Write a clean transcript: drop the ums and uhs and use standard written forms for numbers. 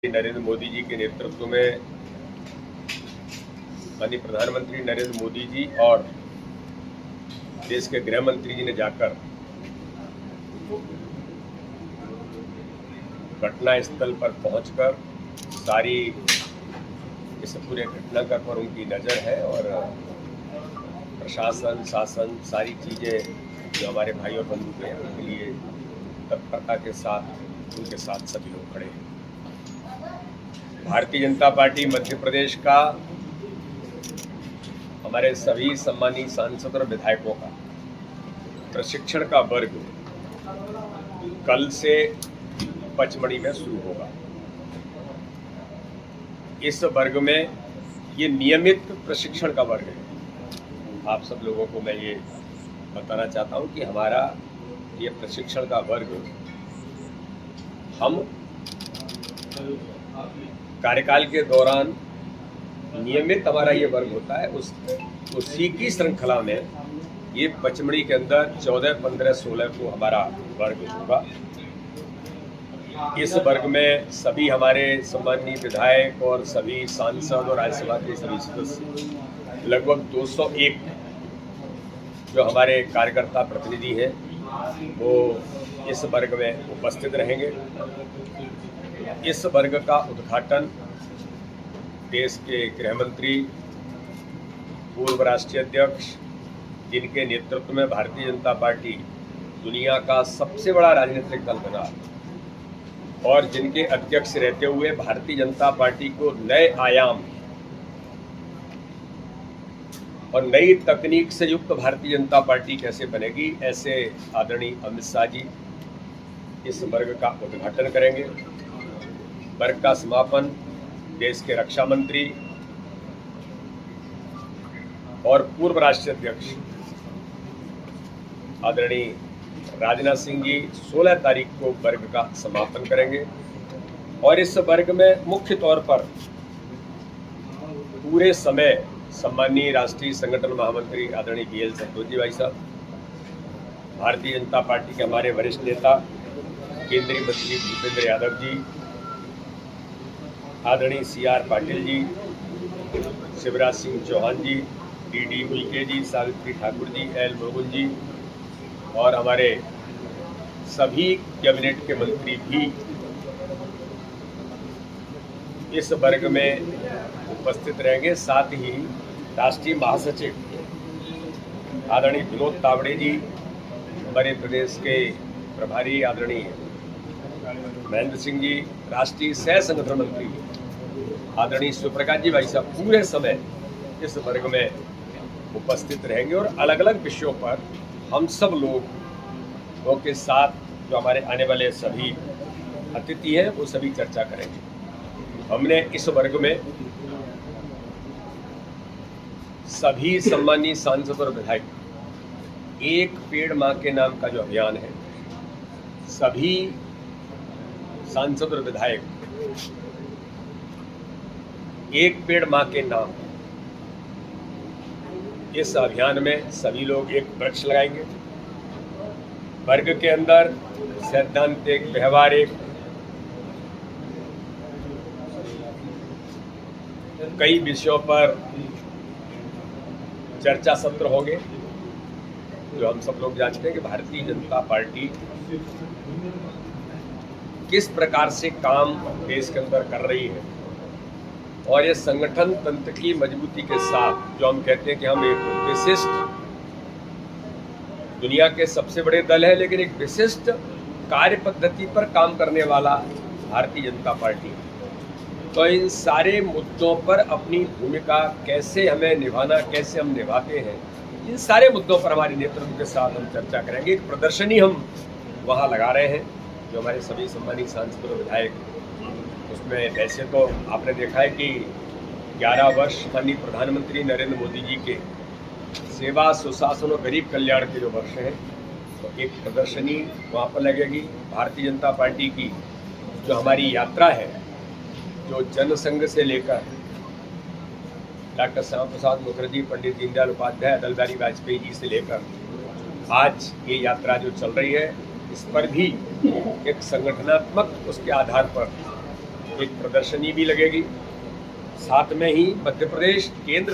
नरेंद्र मोदी जी के नेतृत्व में माननीय प्रधानमंत्री नरेंद्र मोदी जी और देश के गृह मंत्री जी ने जाकर घटना स्थल पर पहुंचकर सारी इस पूरे घटनाक्रम पर उनकी नज़र है और प्रशासन शासन सारी चीज़ें जो हमारे भाई और बंधु हैं उनके लिए तत्परता के साथ उनके साथ सभी लोग खड़े हैं। भारतीय जनता पार्टी मध्य प्रदेश का हमारे सभी सम्मानित सांसद और विधायकों का प्रशिक्षण का वर्ग कल से पचमढ़ी में शुरू होगा। इस वर्ग में ये नियमित प्रशिक्षण का वर्ग है। आप सब लोगों को मैं ये बताना चाहता हूँ कि हमारा ये प्रशिक्षण का वर्ग हम कार्यकाल के दौरान नियमित हमारा ये वर्ग होता है, उसी की श्रृंखला में ये पचमढ़ी के अंदर 14, 15, 16 को हमारा वर्ग होगा। इस वर्ग में सभी हमारे सम्मानीय विधायक और सभी सांसद और राज्यसभा के सभी सदस्य लगभग 201 जो हमारे कार्यकर्ता प्रतिनिधि हैं वो इस वर्ग में उपस्थित रहेंगे। इस वर्ग का उद्घाटन देश के गृह मंत्री, पूर्व राष्ट्रीय अध्यक्ष, जिनके नेतृत्व में भारतीय जनता पार्टी दुनिया का सबसे बड़ा राजनीतिक दल बना और जिनके अध्यक्ष रहते हुए भारतीय जनता पार्टी को नए आयाम और नई तकनीक से युक्त भारतीय जनता पार्टी कैसे बनेगी, ऐसे आदरणीय अमित शाह जी इस वर्ग का उद्घाटन करेंगे। वर्ग का समापन देश के रक्षा मंत्री और पूर्व राष्ट्रीय अध्यक्ष आदरणीय राजनाथ सिंह जी 16 तारीख को वर्ग का समापन करेंगे। और इस वर्ग में मुख्य तौर पर पूरे समय सम्मानीय राष्ट्रीय संगठन महामंत्री आदरणीय BL संतोष जी भाई साहब, भारतीय जनता पार्टी के हमारे वरिष्ठ नेता केंद्रीय मंत्री भूपेंद्र यादव जी, आदरणीय CR पाटिल जी, शिवराज सिंह चौहान जी, DD उइके जी, सावित्री ठाकुर जी, L मोहन जी और हमारे सभी कैबिनेट के मंत्री भी इस वर्ग में उपस्थित रहेंगे। साथ ही राष्ट्रीय महासचिव आदरणीय विनोद तावड़े जी, हमारे प्रदेश के प्रभारी आदरणीय महेंद्र सिंह जी, राष्ट्रीय सह संगठन मंत्री आदरणीय शिवप्रकाश जी भाई साहब पूरे समय इस वर्ग में उपस्थित रहेंगे और अलग अलग विषयों पर हम सब लोगों के साथ जो हमारे आने वाले सभी अतिथि हैं वो सभी चर्चा करेंगे। हमने इस वर्ग में सभी सम्मानीय सांसद और विधायक एक पेड़ मां के नाम का जो अभियान है, सभी सांसद और विधायक एक पेड़ मां के नाम, इस अभियान में सभी लोग एक वृक्ष लगाएंगे। वर्ग के अंदर सैद्धांतिक, व्यवहारिक, कई विषयों पर चर्चा सत्र होंगे। जो हम सब लोग जानते हैं कि भारतीय जनता पार्टी किस प्रकार से काम देश के अंदर कर रही है और ये संगठन तंत्र की मजबूती के साथ जो हम कहते हैं कि हम एक विशिष्ट दुनिया के सबसे बड़े दल है, लेकिन एक विशिष्ट कार्य पद्धति पर काम करने वाला भारतीय जनता पार्टी, तो इन सारे मुद्दों पर अपनी भूमिका कैसे हमें निभाना, कैसे हम निभाते हैं, इन सारे मुद्दों पर हमारे नेतृत्व के साथ हम चर्चा करेंगे। एक प्रदर्शनी हम वहाँ लगा रहे हैं जो हमारे सभी सम्मानित सांसद और विधायक, उसमें वैसे तो आपने देखा है कि 11 वर्ष माननीय प्रधानमंत्री नरेंद्र मोदी जी के सेवा, सुशासन और गरीब कल्याण के जो वर्ष हैं, तो एक प्रदर्शनी वहाँ पर लगेगी। भारतीय जनता पार्टी की जो हमारी यात्रा है, जो जनसंघ से लेकर डॉक्टर श्यामा प्रसाद मुखर्जी, पंडित दीनदयाल उपाध्याय, अटल बिहारी वाजपेयी जी से लेकर आज ये यात्रा जो चल रही है, इस पर भी एक संगठनात्मक उसके आधार पर एक प्रदर्शनी भी लगेगी। साथ में ही मध्य प्रदेश केंद्र